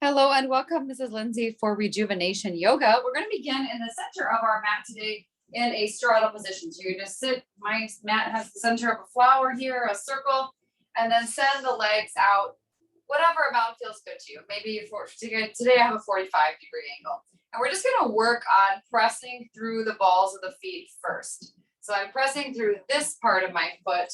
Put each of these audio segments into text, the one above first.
Hello and welcome. This is Lindsay for Rejuvenation Yoga. We're going to begin in the center of our mat today in a straddle position. So you're going to sit, my mat has the center of a flower here, a circle, and then send the legs out, whatever amount feels good to you. Maybe today I have a 45-degree angle. And we're just going to work on pressing through the balls of the feet first. So I'm pressing through this part of my foot,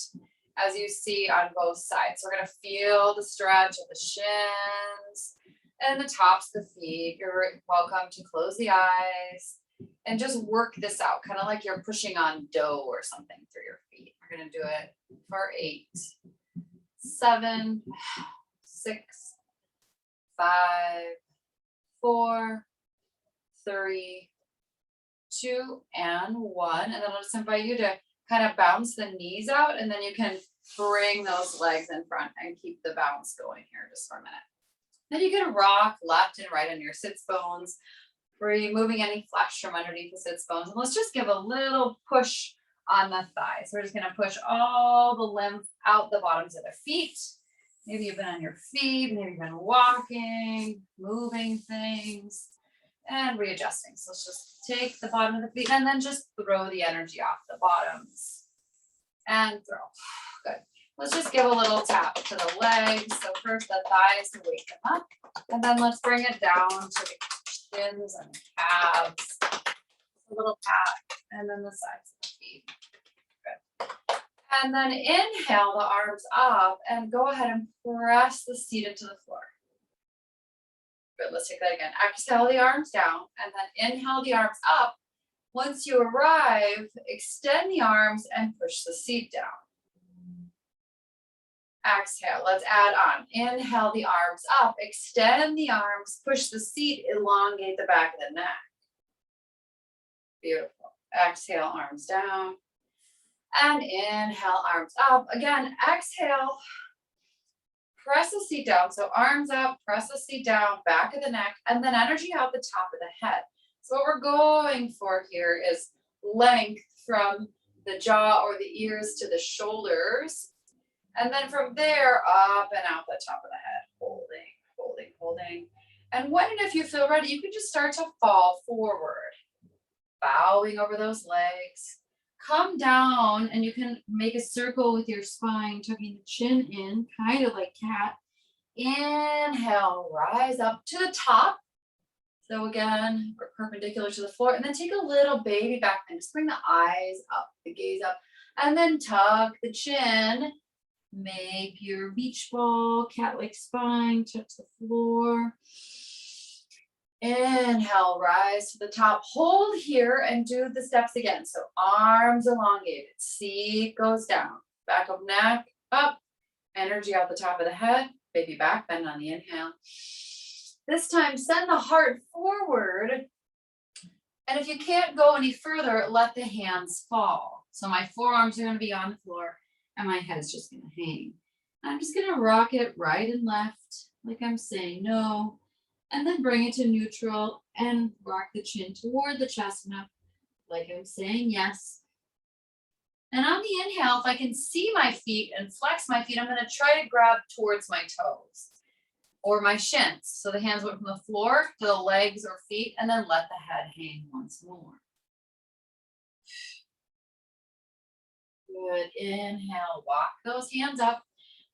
as you see on both sides. So we're going to feel the stretch of the shins and the tops of the feet. You're welcome to close the eyes and just work this out, kind of like you're pushing on dough or something through your feet. We're going to do it for 8, 7, 6, 5, 4, 3, 2, and 1. And then I'll just invite you to kind of bounce the knees out, and then you can bring those legs in front and keep the bounce going here just for a minute. Then you can rock left and right on your sits bones, removing any flesh from underneath the sits bones. And let's just give a little push on the thighs. We're just going to push all the lymph out the bottoms of the feet. Maybe you've been on your feet, maybe you've been walking, moving things, and readjusting. So let's just take the bottom of the feet and then just throw the energy off the bottoms and throw. Good. Let's just give a little tap to the legs. So first the thighs to wake them up, and then let's bring it down to the shins and the calves. A little pat, and then the sides of the feet. Good. And then inhale the arms up and go ahead and press the seat into the floor. Good, let's take that again. Exhale the arms down and then inhale the arms up. Once you arrive, extend the arms and push the seat down. Exhale, let's add on. Inhale the arms up, extend the arms, push the seat, elongate the back of the neck. Beautiful. Exhale, arms down. And inhale, arms up. Again, exhale, press the seat down. So arms up, press the seat down, back of the neck, and then energy out the top of the head. So what we're going for here is length from the jaw or the ears to the shoulders. And then from there, up and out the top of the head, holding, holding, holding. And when and if you feel ready, you can just start to fall forward, bowing over those legs. Come down and you can make a circle with your spine, tucking the chin in, kind of like cat. Inhale, rise up to the top. So again, we're perpendicular to the floor. And then take a little baby back bend. Just bring the eyes up, the gaze up. And then tuck the chin. Make your beach ball, cat-like spine, touch the floor. Inhale, rise to the top. Hold here and do the steps again. So arms elongated, seat goes down, back of neck up, energy out the top of the head, baby back bend on the inhale. This time, send the heart forward. And if you can't go any further, let the hands fall. So my forearms are going to be on the floor. And my head's just going to hang. I'm just going to rock it right and left, like I'm saying no. And then bring it to neutral and rock the chin toward the chest and up, like I'm saying yes. And on the inhale, if I can see my feet and flex my feet, I'm going to try to grab towards my toes or my shins. So the hands went from the floor to the legs or feet, and then let the head hang once more. Good. Inhale, walk those hands up.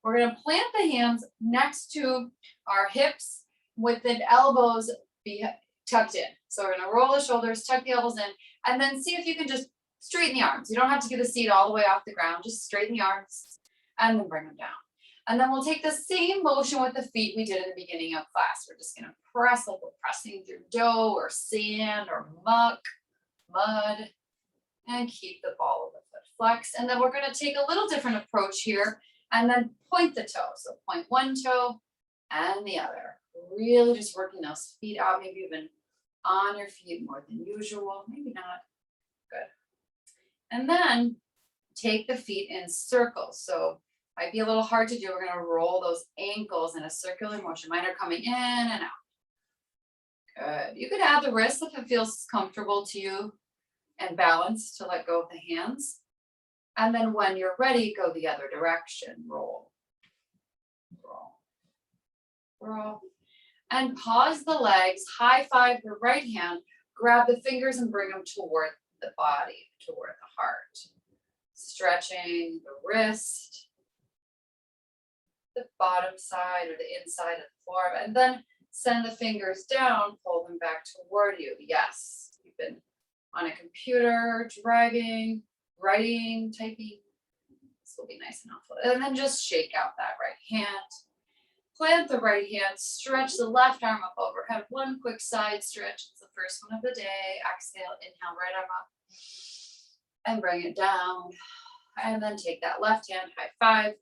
We're going to plant the hands next to our hips with the elbows be tucked in. So we're going to roll the shoulders, tuck the elbows in, and then see if you can just straighten the arms. You don't have to get the seat all the way off the ground. Just straighten the arms and then bring them down. And then we'll take the same motion with the feet we did in the beginning of class. We're just going to press like we're pressing through dough or sand or muck, mud, and keep the ball of the foot flexed. And then we're going to take a little different approach here and then point the toe. So point one toe and the other. Really just working those feet out. Maybe you've been on your feet more than usual. Maybe not. Good. And then take the feet in circles. So might be a little hard to do. We're going to roll those ankles in a circular motion. Mine are coming in and out. Good. You could add the wrists if it feels comfortable to you and balance to let go of the hands. And then when you're ready, go the other direction. Roll, roll, roll. And pause the legs, high five the right hand, grab the fingers and bring them toward the body, toward the heart. Stretching the wrist, the bottom side or the inside of the forearm, and then send the fingers down, pull them back toward you. Yes, you've been on a computer, driving, writing, typing. This will be nice and helpful. And then just shake out that right hand. Plant the right hand, stretch the left arm up overhead. One quick side stretch. It's the first one of the day. Exhale, inhale, right arm up. And bring it down. And then take that left hand, high five.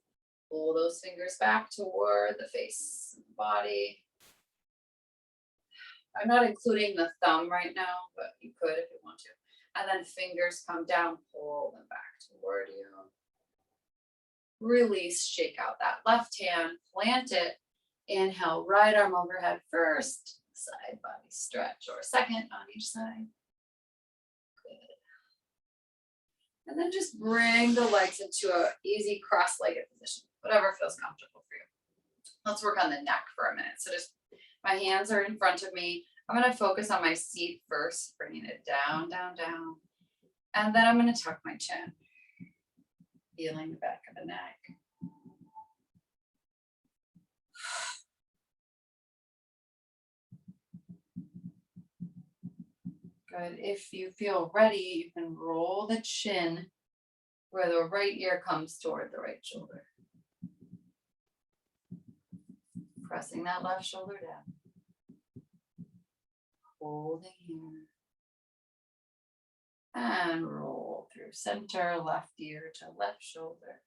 Pull those fingers back toward the face and the body. I'm not including the thumb right now, but you could if you want to. And then fingers come down, pull them back toward you. Release, shake out that left hand, plant it. Inhale, right arm overhead first, side body stretch, or second on each side. Good. And then just bring the legs into an easy cross-legged position, whatever feels comfortable for you. Let's work on the neck for a minute. So just my hands are in front of me. I'm going to focus on my seat first, bringing it down, down, down. And then I'm going to tuck my chin, feeling the back of the neck. Good. If you feel ready, you can roll the chin where the right ear comes toward the right shoulder. Pressing that left shoulder down. Holding here. And roll through center, left ear to left shoulder.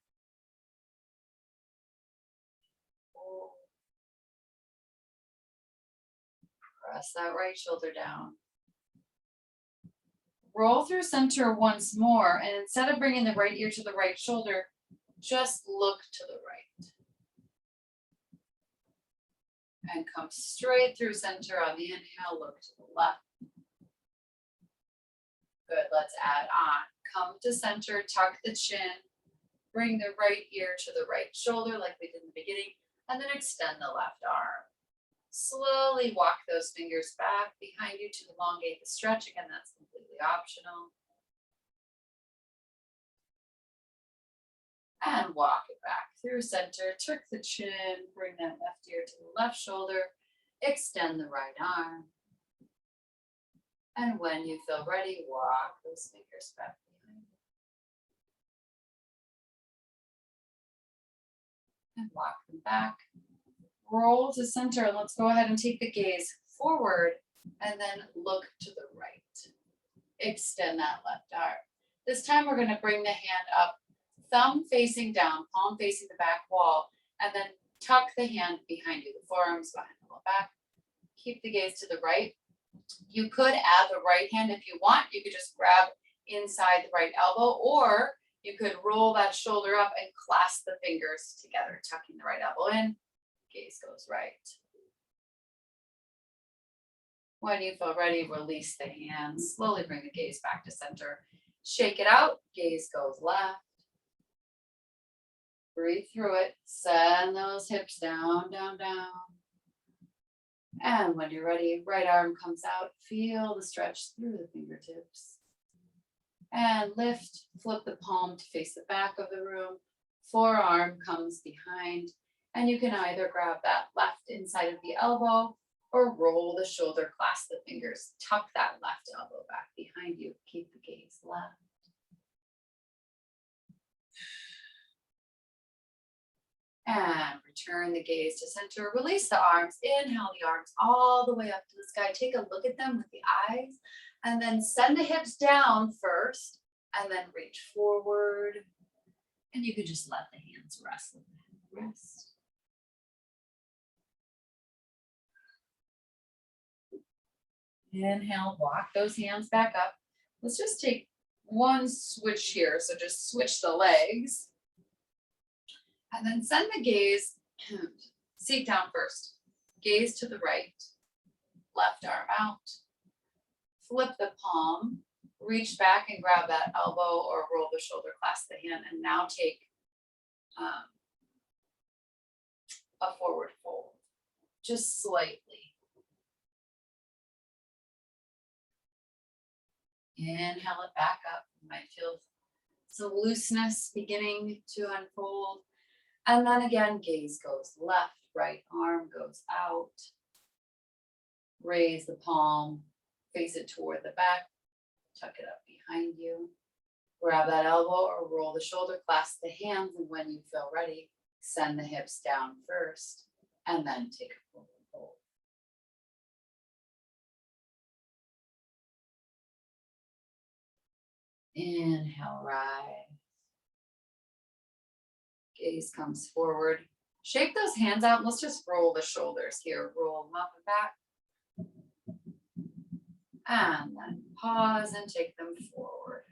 Hold. Press that right shoulder down. Roll through center once more, and instead of bringing the right ear to the right shoulder, just look to the right. And come straight through center on the inhale, look to the left. Good, let's add on. Come to center, tuck the chin, bring the right ear to the right shoulder like we did in the beginning, and then extend the left arm. Slowly walk those fingers back behind you to elongate the stretch. Again, that's completely optional. And walk it back through center, tuck the chin, bring that left ear to the left shoulder, extend the right arm. And when you feel ready, walk those fingers back behind you. And walk them back. Roll to center, and let's go ahead and take the gaze forward and then look to the right. Extend that left arm. This time we're going to bring the hand up, thumb facing down, palm facing the back wall, and then tuck the hand behind you, the forearms behind the low back. Keep the gaze to the right. You could add the right hand if you want. You could just grab inside the right elbow, or you could roll that shoulder up and clasp the fingers together, tucking the right elbow in. Gaze goes right. When you feel ready, release the hands. Slowly bring the gaze back to center. Shake it out. Gaze goes left. Breathe through it. Send those hips down, down, down. And when you're ready, right arm comes out. Feel the stretch through the fingertips. And lift. Flip the palm to face the back of the room. Forearm comes behind. And you can either grab that left inside of the elbow or roll the shoulder, clasp the fingers, tuck that left elbow back behind you. Keep the gaze left. And return the gaze to center. Release the arms. Inhale the arms all the way up to the sky. Take a look at them with the eyes. And then send the hips down first. And then reach forward. And you can just let the hands rest. Rest. Inhale, walk those hands back up. Let's just take one switch here. So just switch the legs. And then send the gaze, seat down first. Gaze to the right. Left arm out. Flip the palm. Reach back and grab that elbow or roll the shoulder, clasp the hand. And now take a forward fold. Just slightly. Inhale it back up. You might feel some looseness beginning to unfold. And then again, gaze goes left, right arm goes out. Raise the palm, face it toward the back, tuck it up behind you. Grab that elbow or roll the shoulder, clasp the hands, and when you feel ready, send the hips down first, and then take a forward fold. Inhale, rise. Gaze comes forward. Shake those hands out. Let's just roll the shoulders here. Roll them up and back. And then pause and take them forward.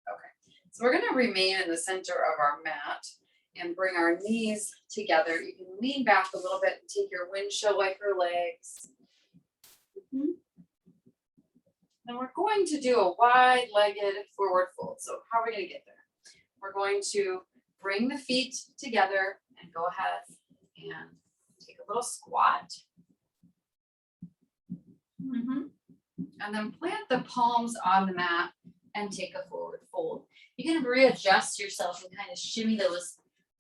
Okay, so we're going to remain in the center of our mat and bring our knees together. You can lean back a little bit and take your windshield wiper legs. And we're going to do a wide-legged forward fold. So how are we going to get there? We're going to bring the feet together and go ahead and take a little squat. And then plant the palms on the mat and take a forward fold. You can readjust yourself and kind of shimmy those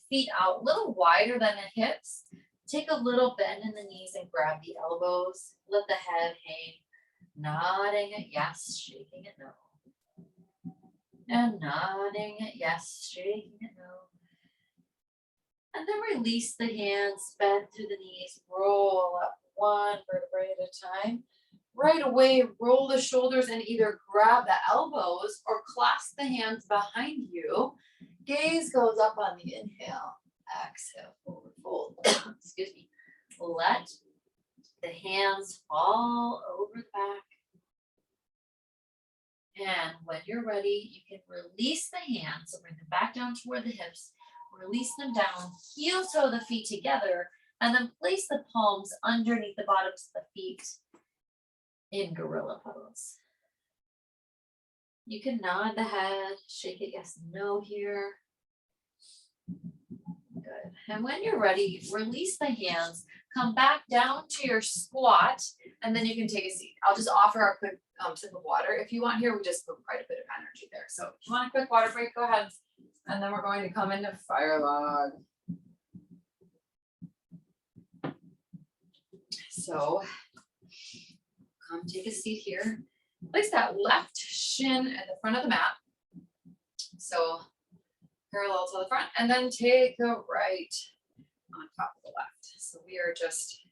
feet out a little wider than the hips. Take a little bend in the knees and grab the elbows. Let the head hang. Nodding at yes, shaking at no. And nodding at yes, shaking at no. And then release the hands, bend through the knees, roll up one vertebrae at a time. Right away, roll the shoulders and either grab the elbows or clasp the hands behind you. Gaze goes up on the inhale. Exhale, forward fold. Excuse me. Let the hands fall over the back. And when you're ready, you can release the hands. So bring them back down toward the hips. Release them down. Heel toe the feet together. And then place the palms underneath the bottoms of the feet in gorilla pose. You can nod the head, shake it yes, no here. Good. And when you're ready, release the hands, come back down to your squat, and then you can take a seat. I'll just offer a quick sip of water. If you want here, we just put quite a bit of energy there. So if you want a quick water break, go ahead. And then we're going to come into fire log. So come take a seat here. Place that left shin at the front of the mat. So parallel to the front, and then take the right on top of the left. So we are just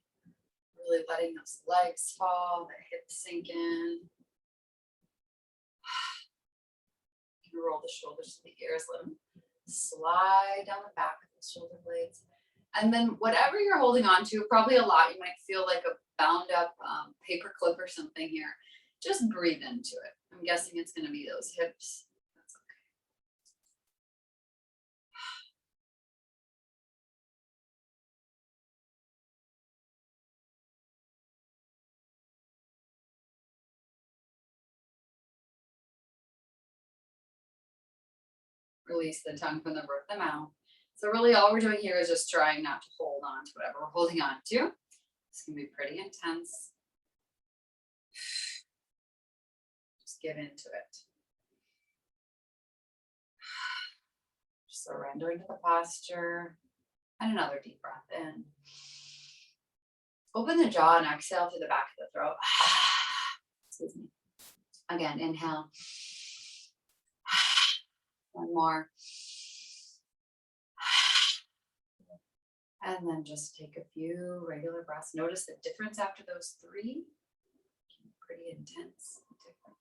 really letting those legs fall, the hips sink in. You can roll the shoulders to the ears, let them slide down the back of the shoulder blades. And then whatever you're holding on to, probably a lot, you might feel like a bound up paper clip or something here. Just breathe into it. I'm guessing it's going to be those hips. That's okay. Release the tongue from the roof of the mouth. So really all we're doing here is just trying not to hold on to whatever we're holding on to. It's going to be pretty intense. Just get into it. Surrendering to the posture. And another deep breath in. Open the jaw and exhale to the back of the throat. Excuse me. Again, inhale. One more. And then just take a few regular breaths. Notice the difference after those three. Pretty intense. Different.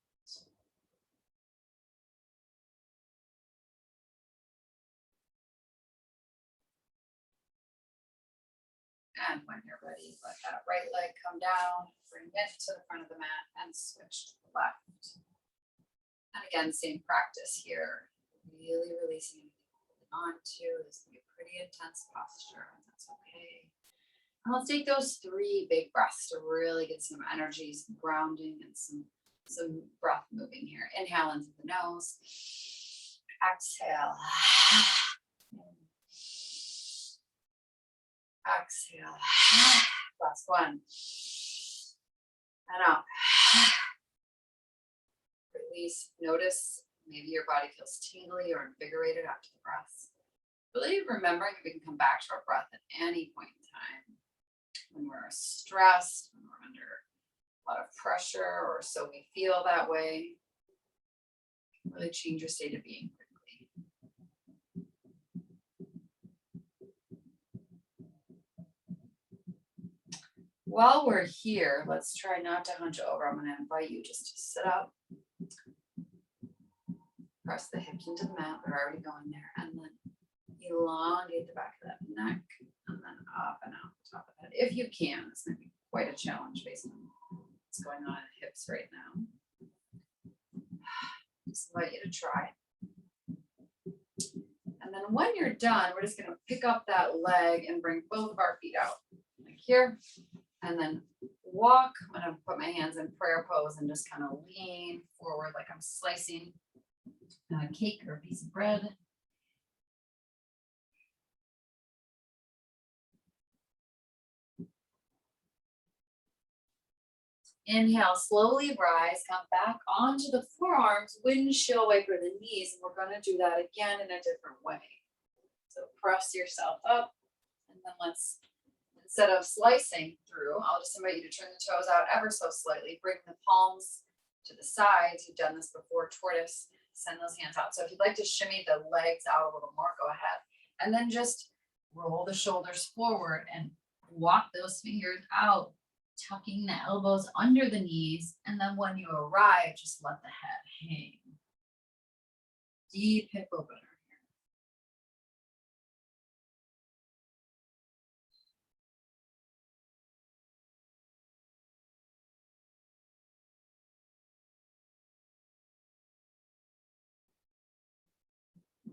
And when you're ready, let that right leg come down, bring it to the front of the mat and switch to the left. And again, same practice here. Really releasing anything holding on to. This can be a pretty intense posture, and that's okay. And let's take those three big breaths to really get some energy, some grounding, and some breath moving here. Inhale into the nose. Exhale. Exhale. Last one. And up. release. Notice maybe your body feels tingly or invigorated after the breaths. Really remembering that we can come back to our breath at any point in time. When we're stressed, when we're under a lot of pressure, or so we feel that way. Really change your state of being quickly. While we're here, let's try not to hunch over. I'm going to invite you just to sit up. Press the hips into the mat. They're already going there. And then elongate the back of that neck. And then up and out the top of the head. If you can, this might be quite a challenge based on what's going on in the hips right now. Just invite you to try. And then when you're done, we're just going to pick up that leg and bring both of our feet out. Like here. And then walk. I'm going to put my hands in prayer pose and just kind of lean forward like I'm slicing a cake or a piece of bread. Inhale, slowly rise, come back onto the forearms, windshield wiper the knees, and we're going to do that again in a different way. So press yourself up, and then let's, instead of slicing through, I'll just invite you to turn the toes out ever so slightly, bring the palms to the sides. You've done this before, tortoise, send those hands out. So if you'd like to shimmy the legs out a little more, go ahead. And then just roll the shoulders forward and walk those fingers out, tucking the elbows under the knees, and then when you arrive, just let the head hang. Deep hip opener here.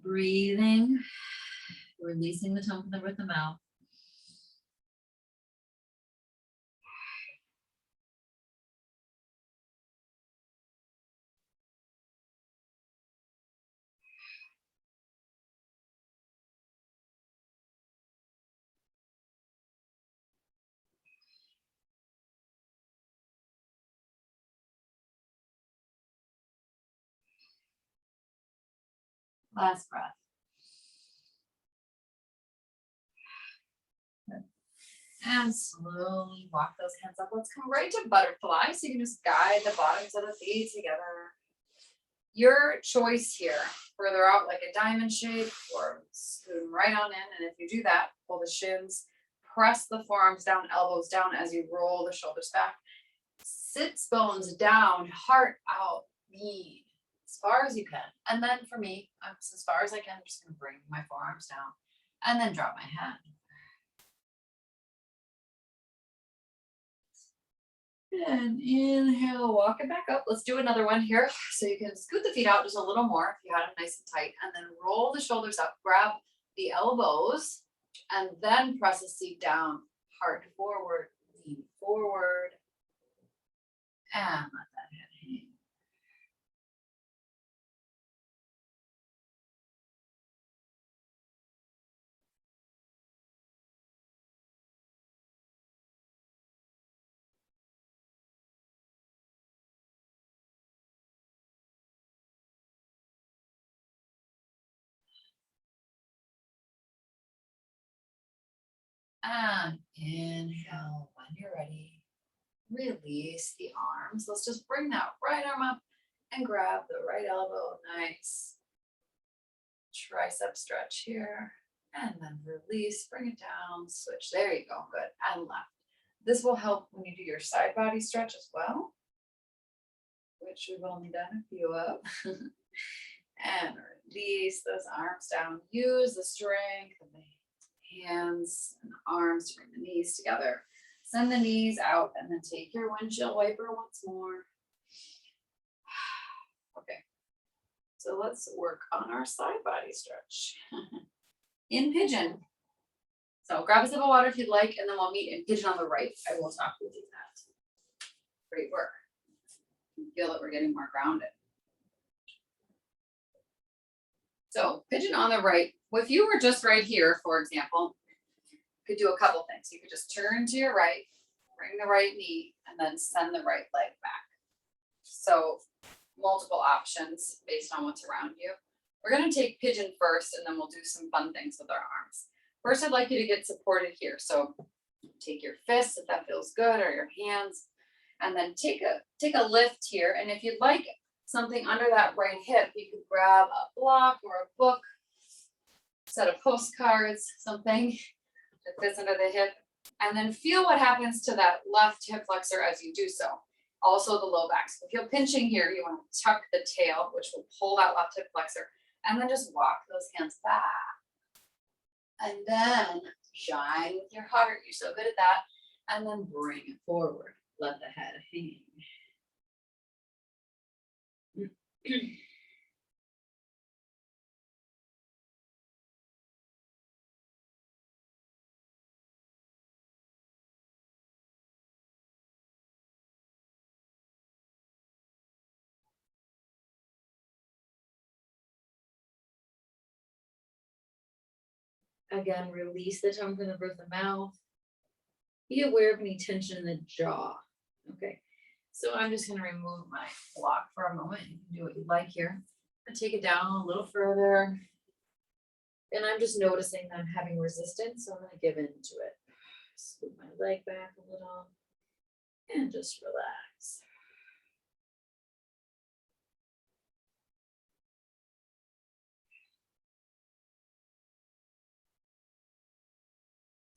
Breathing, releasing the tongue with the mouth. Last breath. Good. And slowly walk those hands up. Let's come right to butterfly. So you can just guide the bottoms of the feet together. Your choice here, further out like a diamond shape, or scoot right on in. And if you do that, pull the shins, press the forearms down, elbows down as you roll the shoulders back. Sits bones down, heart out, lean as far as you can. And then for me, as far as I can, I'm just going to bring my forearms down and then drop my head. And inhale, walk it back up. Let's do another one here. So you can scoot the feet out just a little more if you had them nice and tight, and then roll the shoulders up, grab the elbows, and then press the seat down, heart forward, lean forward, and let that head hang. And inhale when you're ready. Release the arms. Let's just bring that right arm up and grab the right elbow. Nice. Tricep stretch here. And then release, bring it down, switch. There you go. Good. And left. This will help when you do your side body stretch as well, which we've only done a few of. And release those arms down. Use the strength of the hands and arms to bring the knees together. Send the knees out and then take your windshield wiper once more. Okay, so let's work on our side body stretch. In pigeon. So grab a sip of water if you'd like, and then we'll meet in pigeon on the right. I will talk with you that. Great work. You feel that we're getting more grounded. So pigeon on the right. If you were just right here, for example, you could do a couple things. You could just turn to your right, bring the right knee, and then send the right leg back. So multiple options based on what's around you. We're gonna take pigeon first, and then we'll do some fun things with our arms. First, I'd like you to get supported here. So take your fists if that feels good, or your hands, and then take a lift here. And if you'd like something under that right hip, you could grab a block or a book, set of postcards, something that fits under the hip, and then feel what happens to that left hip flexor as you do so. Also the low back. So if you're pinching here, you want to tuck the tail, which will pull that left hip flexor, and then just walk those hands back. And then shine with your heart. You're so good at that. And then bring it forward. Let the head hang. Again, release the tongue from the roof of the mouth. Be aware of any tension in the jaw. Okay, so I'm just going to remove my block for a moment. You can do what you like here. And take it down a little further. And I'm just noticing that I'm having resistance, so I'm going to give in to it. Scoop my leg back a little and just relax.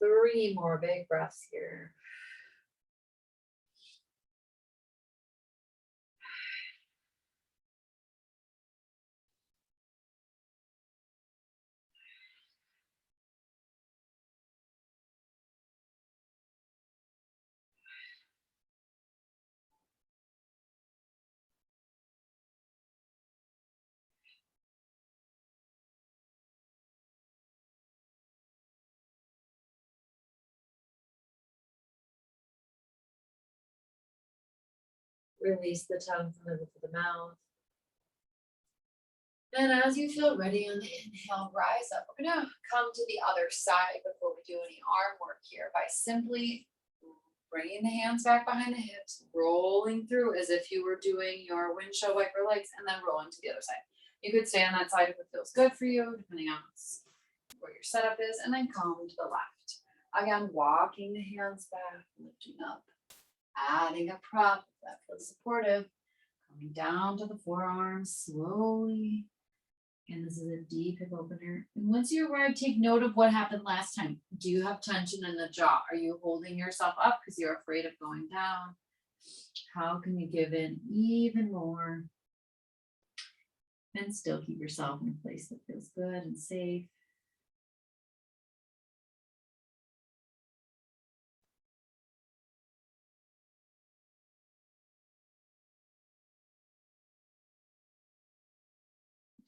3 more big breaths here. Release the tongue from the roof of the mouth. And as you feel ready on the inhale, rise up. We're going to come to the other side before we do any arm work here by simply bringing the hands back behind the hips, rolling through as if you were doing your windshield wiper legs, and then rolling to the other side. You could stay on that side if it feels good for you, depending on where your setup is, and then come to the left. Again, walking the hands back, lifting up, adding a prop if that feels supportive, coming down to the forearms slowly. And this is a deep hip opener. And once you arrive, take note of what happened last time. Do you have tension in the jaw? Are you holding yourself up because you're afraid of going down? How can you give in even more and still keep yourself in a place that feels good and safe?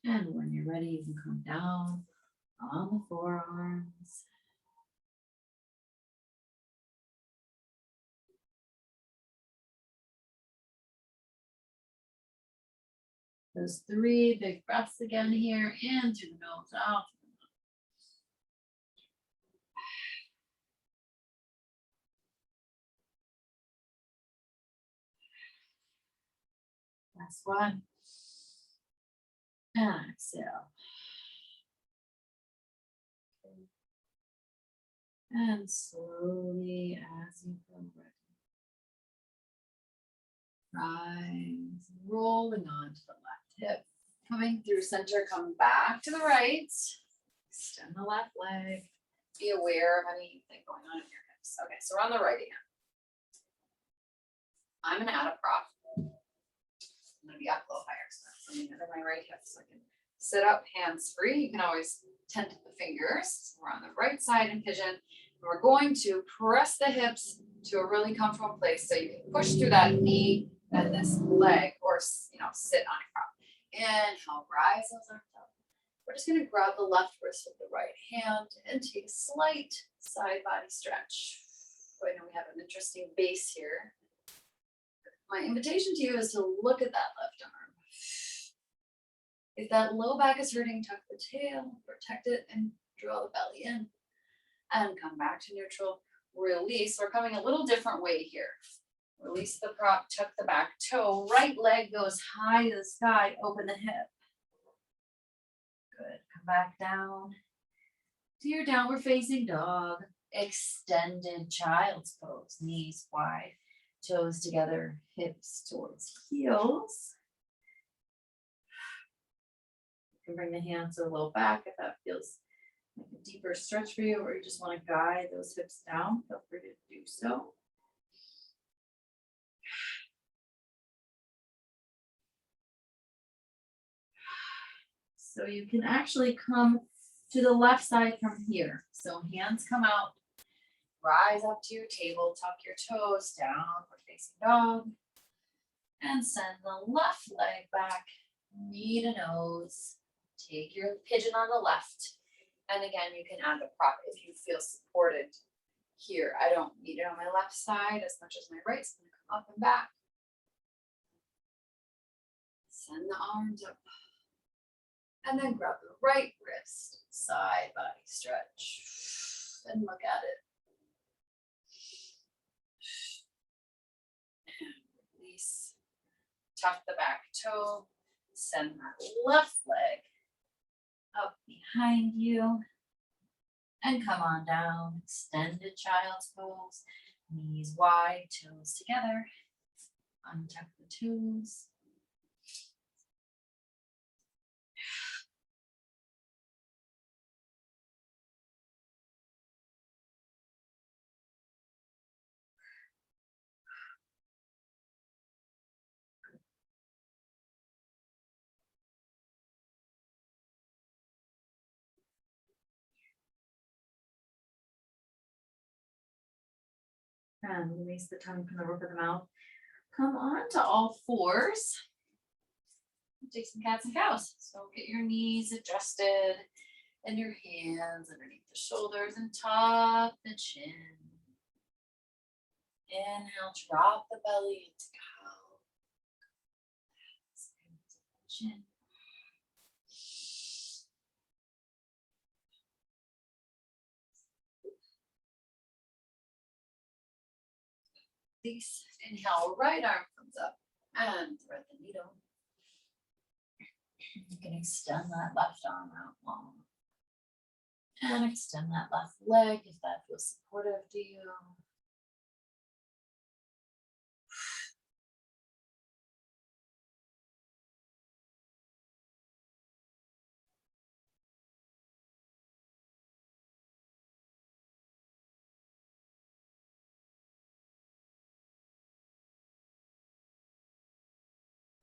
And when you're ready, you can come down on the forearms. Those 3 big breaths again here, in through the nose, out. Last one. And exhale. And slowly, as you feel ready, rise, rolling onto the left hip. Coming through center, come back to the right. Extend the left leg. Be aware of anything going on in your hips. Okay, so we're on the right hand. I'm going to add a prop. I'm going to be up a little higher, so that's something under my right hip, so I can sit up, hands free. You can always tent the fingers. We're on the right side in pigeon. We're going to press the hips to a really comfortable place so you can push through that knee and this leg, or sit on a prop. Inhale, rise those arms up. We're just going to grab the left wrist with the right hand and take a slight side body stretch. I know we have an interesting base here. My invitation to you is to look at that left arm. If that low back is hurting, tuck the tail, protect it, and draw the belly in. And come back to neutral. Release. We're coming a little different way here. Release the prop, tuck the back toe, right leg goes high to the sky, open the hip. Good, come back down to your downward facing dog. Extended child's pose, knees wide, toes together, hips towards heels. You can bring the hands a little back if that feels like a deeper stretch for you, or you just want to guide those hips down. Feel free to do so. So you can actually come to the left side from here. So hands come out, rise up to your table, tuck your toes, downward facing dog, and send the left leg back, knee to nose. Take your pigeon on the left. And again, you can add the prop if you feel supported here. I don't need it on my left side as much as my right, so I'm gonna come up and back. Send the arms up. And then grab the right wrist, side body stretch, and look at it. And release. Tuck the back toe, send that left leg up behind you, and come on down. Extended child's pose, knees wide, toes together. Untuck the toes. And release the tongue from the roof of the mouth. Come on to all fours. Take some cats and cows. So get your knees adjusted and your hands underneath the shoulders and tuck the chin. Inhale, drop the belly into cow. Chin. Release. Inhale, right arm comes up and thread the needle. You can extend that left arm out long. And extend that left leg if that feels supportive to you.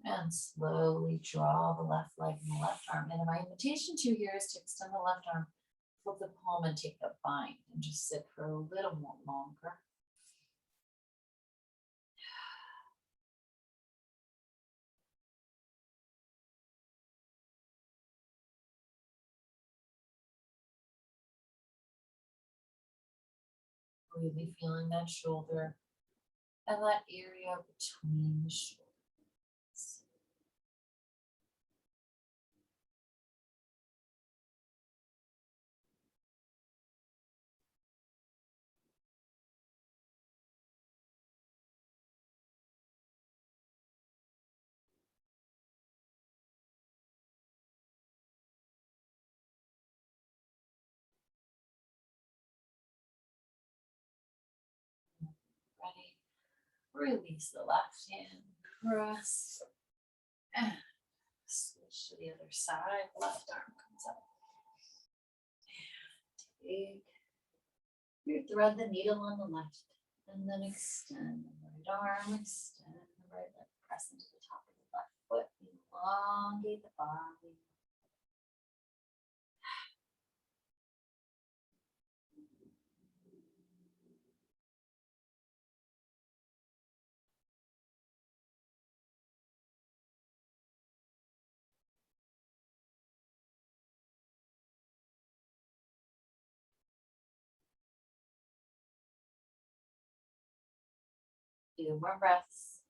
And slowly draw the left leg and the left arm. And my invitation to you here is to extend the left arm, flip the palm and take the bind and just sit for a little more longer. Really feeling that shoulder and that area between the shoulders. Ready? Release the left hand, press, and switch to the other side. Left arm comes up. And take your thread the needle on the left, and then extend the right arm, extend the right leg, press into the top of the left foot, elongate the body. Few more breaths.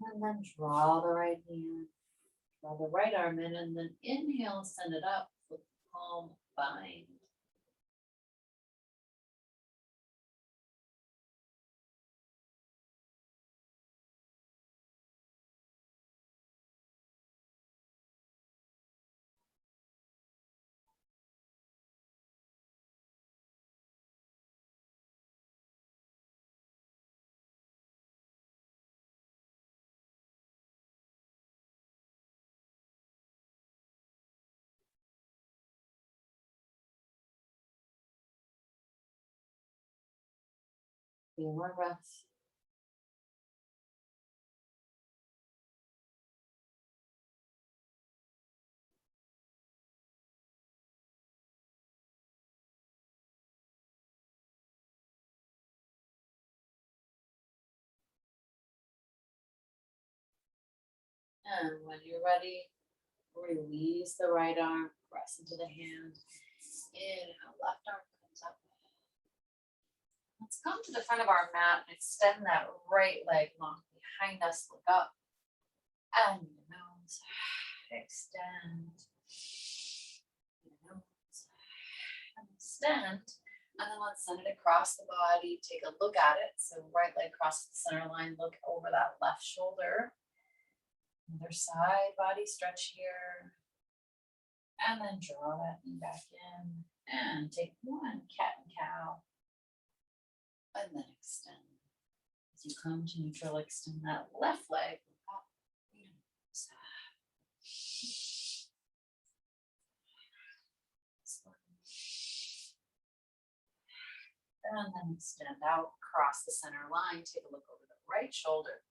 And then draw the right hand, draw the right arm in, and then inhale, send it up with palm bind. Few more breaths. And when you're ready, release the right arm, press into the hand. Inhale, left arm comes up. Let's come to the front of our mat and extend that right leg long behind us. Look up. And your nose. Extend. Your nose. And extend. And then let's send it across the body. Take a look at it. So right leg crosses the center line. Look over that left shoulder. Other side, body stretch here. And then draw that knee back in. And take one cat and cow. And then extend. As you come to neutral, extend that left leg. Up. And then extend out, cross the center line. Take a look over the right shoulder.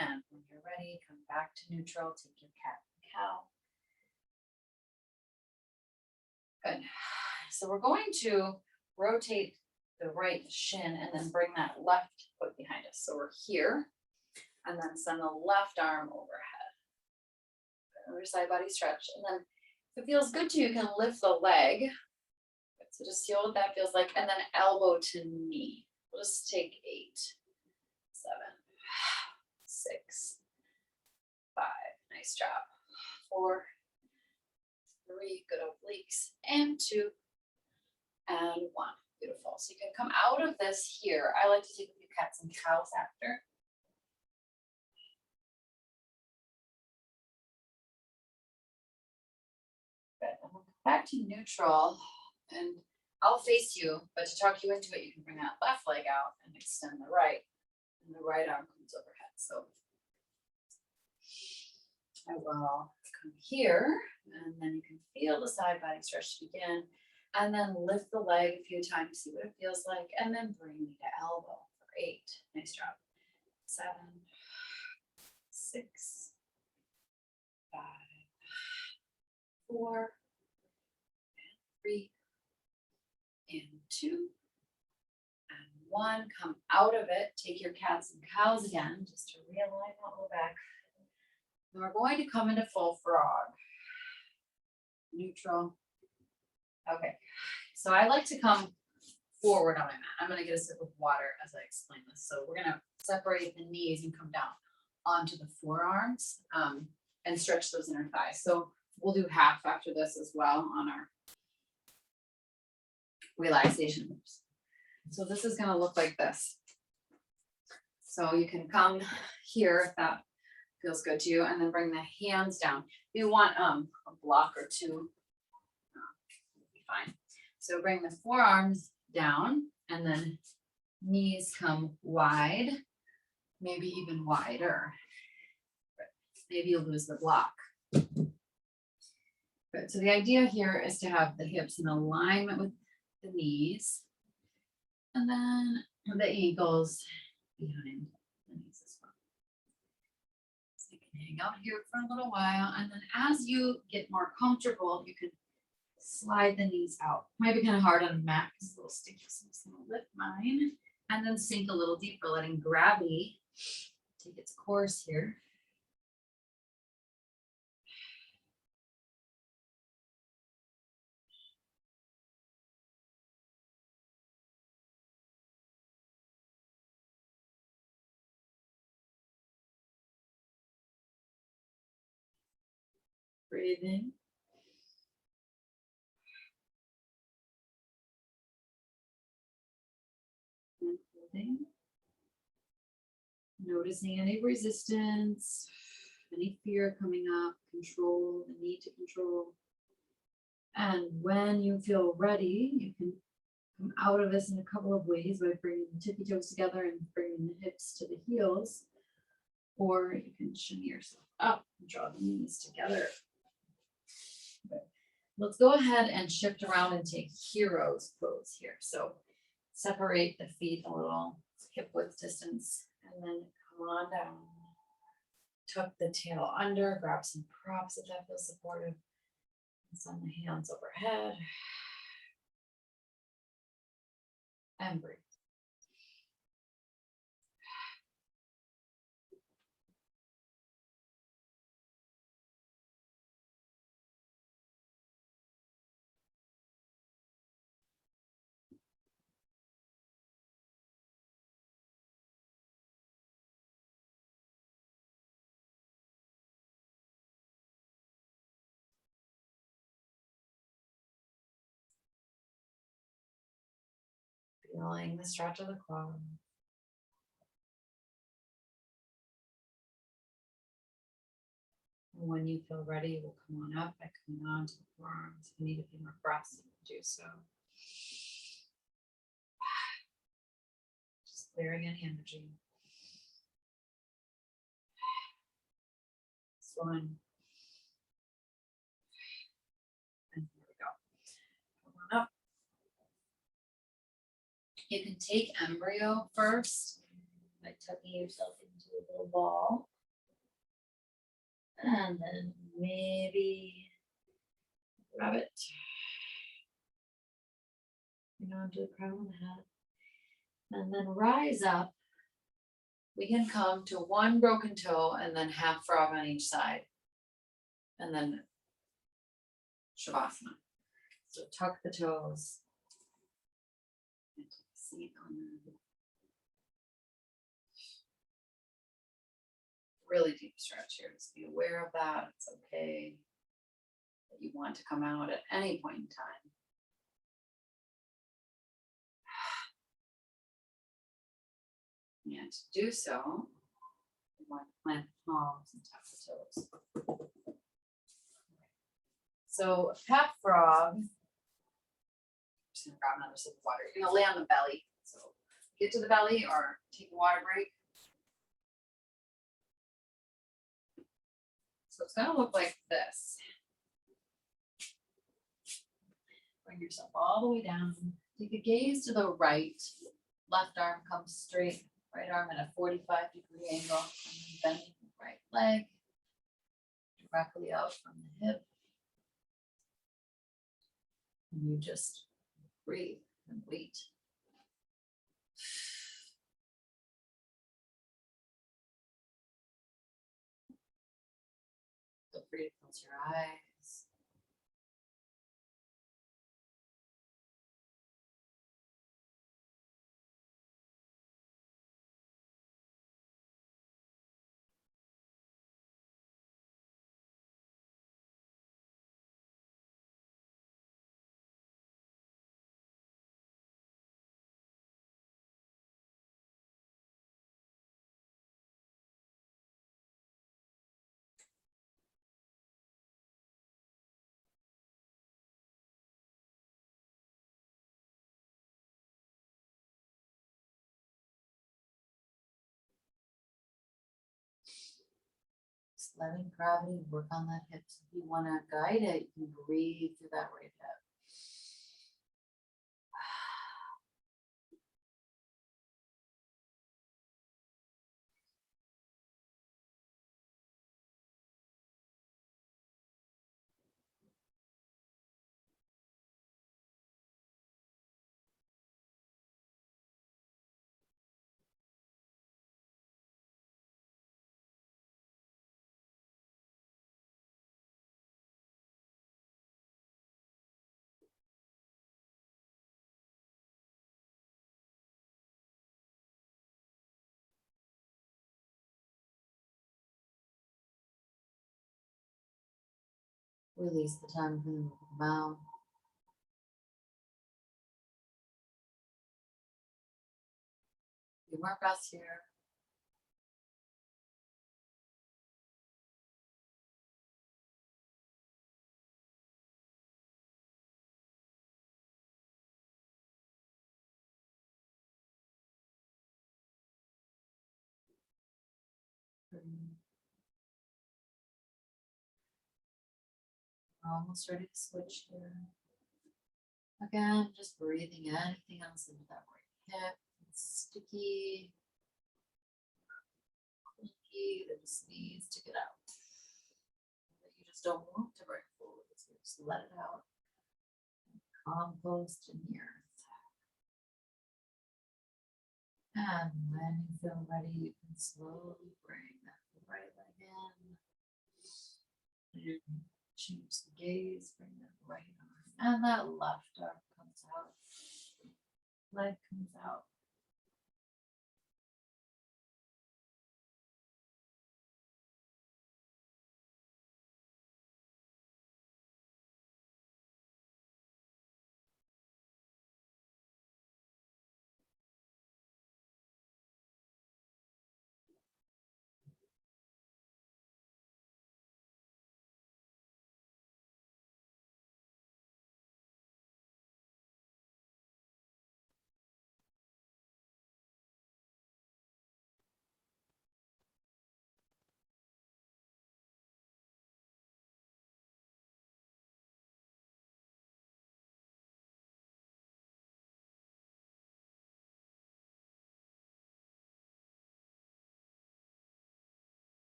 And when you're ready, come back to neutral. Take your cat and cow. Good. So we're going to rotate the right shin and then bring that left foot behind us. So we're here and then send the left arm overhead. Other side body stretch. And then if it feels good to you, you can lift the leg. So just feel what that feels like. And then elbow to knee. We'll just take 8, 7, 6, 5. Nice job. 4, 3, good obliques, and 2, and 1. Beautiful. So you can come out of this here. I like to take a few cats and cows after. Good. And we'll come back to neutral, and I'll face you, but to talk you into it, you can bring that left leg out and extend the right, and the right arm comes overhead. So I will come here, and then you can feel the side body stretch to begin, and then lift the leg a few times, see what it feels like, and then bring me to elbow for 8. Nice job. 7, 6, 5, 4, 3, and 2, and 1. Come out of it. Take your cats and cows again, just to realign that low back. And we're going to come into full frog. Neutral. Okay. So I like to come forward on my mat. I'm going to get a sip of water as I explain this. So we're going to separate the knees and come down onto the forearms and stretch those inner thighs. So we'll do half after this as well on our relaxation moves. So this is going to look like this. So you can come here if that feels good to you, and then bring the hands down. You want a block or two, will be fine. So bring the forearms down, and then knees come wide, maybe even wider. Maybe you'll lose the block. Good. So the idea here is to have the hips in alignment with the knees, and then the ankles behind the knees as well. So you can hang out here for a little while, and then as you get more comfortable, you can slide the knees out. Might be kind of hard on the mat because it's a little sticky, so I'm just going to lift mine, and then sink a little deeper, letting gravity take its course here. breathing. And holding. Noticing any resistance, any fear coming up, control, the need to control. And when you feel ready, you can come out of this in a couple of ways by bringing the tippy toes together and bringing the hips to the heels. Or you can shimmy yourself up and draw the knees together. Okay. Let's go ahead and shift around and take hero's pose here. So separate the feet a little, hip width distance, and then come on down. Tuck the tail under, grab some props if that feels supportive. And send the hands overhead. And breathe. Feeling the stretch of the quad. And when you feel ready, we'll come on up by coming on to the forearms. If you need a few more breaths, you can do so. Just clearing any energy. This one. And here we go. Come on up. You can take embryo first by tucking yourself into a little ball. And then maybe grab it. Onto the crown of the head. And then rise up. We can come to one broken toe and then half frog on each side. And then Shavasana. So tuck the toes. And take a seat on the really deep stretch here. Just be aware of that. It's okay that you want to come out at any point in time. And to do so, you want to plant the palms and tuck the toes. So half frog. Just gonna grab another sip of water. You're gonna lay on the belly. So get to the belly or take a water break. So it's gonna look like this. Bring yourself all the way down. Take a gaze to the right. Left arm comes straight. Right arm at a 45-degree angle. And bending the right leg directly out from the hip. And you just breathe and wait. Feel free to close your eyes. Just letting gravity work on that hip. So if you want to guide it, you can breathe through that right hip. Release the tongue from the roof of the mouth. Few more breaths here. We're almost ready to switch here. Again, just breathing anything else into that right hip. It's sticky, clunky, that just needs to get out. That you just don't want to bring forward, so just let it out. Compost in the earth. And when you feel ready, you can slowly bring that right leg in. And change the gaze, bring that right arm. And that left arm comes out. Leg comes out.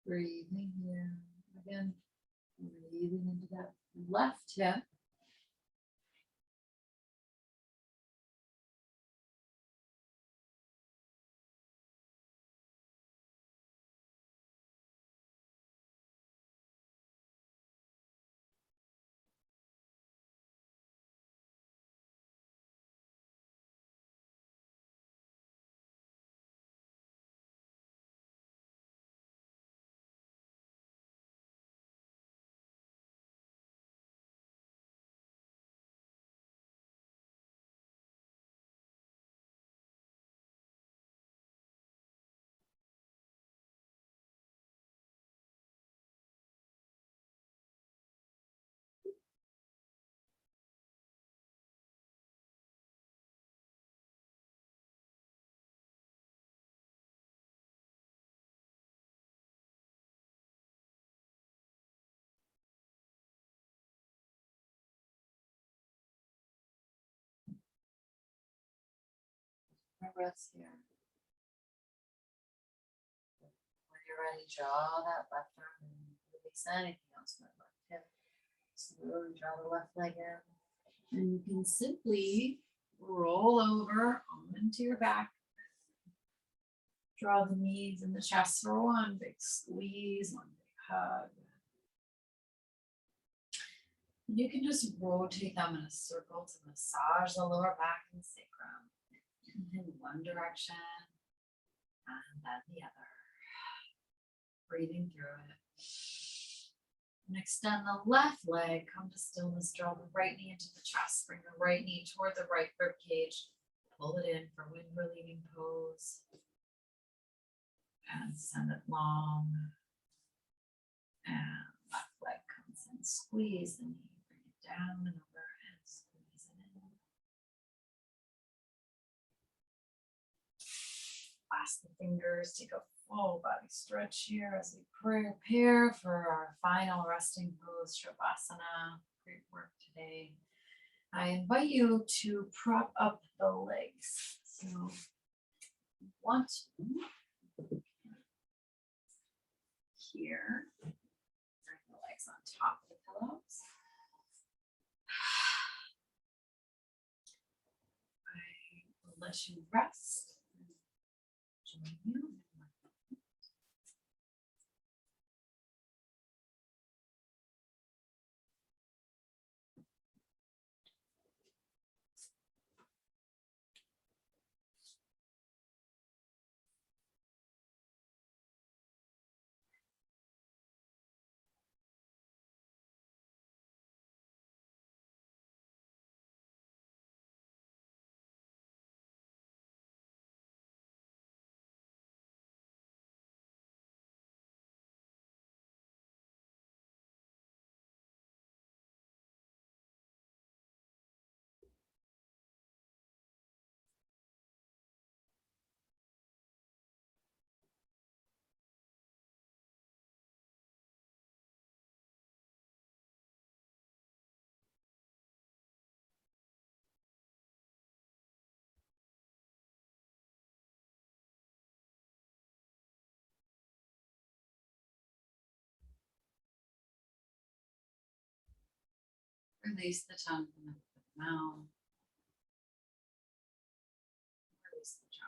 Breathing here. Again, breathing into that left hip. My breaths here. When you're ready, draw that left arm and release anything else from that left hip. Slowly draw the left leg in. And you can simply roll over onto your back. Draw the knees and the chest for one big squeeze, one big hug. And you can just rotate them in a circle to massage the lower back and sacrum in one direction and then the other. Breathing through it. And extend the left leg, come to stillness, draw the right knee into the chest, bring the right knee toward the right rib cage, pull it in for wind relieving pose. And send it long. And left leg comes in, squeeze the knee, bring it down and over and squeeze it in. Clasp the fingers, take a full body stretch here as we prepare for our final resting pose, Shavasana. Great work today. I invite you to prop up the legs. So want to here, bring the legs on top of the pillows. I will let you rest. Join you. Release the tongue from the mouth. Release the jaw.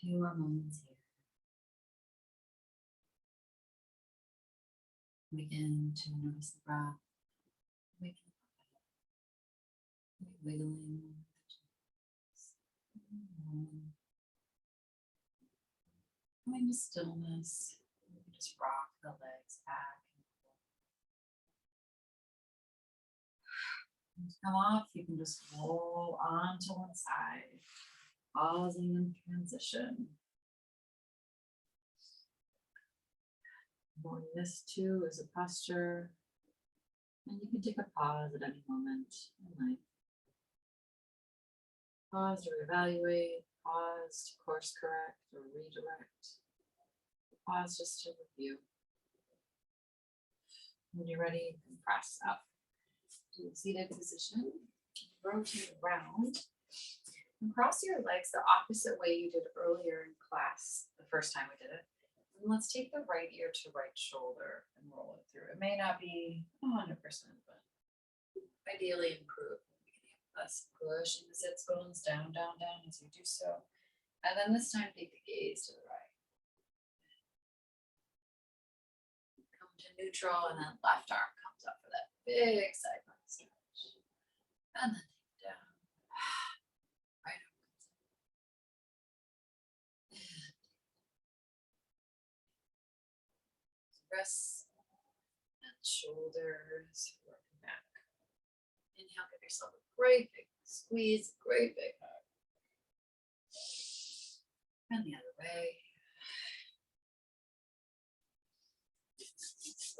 few more moments here. Begin to notice the breath. Waking up. Wiggling. Coming to stillness. You can just rock the legs back and forth. When you come off, you can just roll on to one side, pausing in transition. This too is a posture, and you can take a pause at any moment in life. Pause to reevaluate, pause to course correct or redirect, pause just to review. When you're ready, you can press up to a seated position, rotate around, and cross your legs the opposite way you did earlier in class, the first time we did it. And let's take the right ear to right shoulder and roll it through. It may not be 100%, but ideally improve. Thus pushing the sits bones down, down, down as you do so. And then this time, take the gaze to the right. Come to neutral, and then left arm comes up for that big side body stretch. And then take it down. Right arm comes up. Press and shoulders, working back. Inhale, give yourself a great big squeeze, great big hug. And the other way.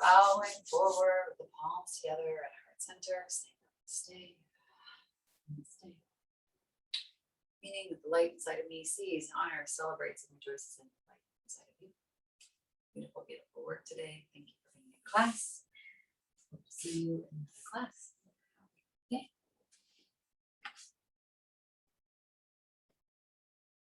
Bowing forward with the palms together at heart center, stay. Meaning that the light inside of me sees, honors, celebrates, and rejoices in the light inside of you. Beautiful, beautiful work today. Thank you for being in class. Hope to see you in class.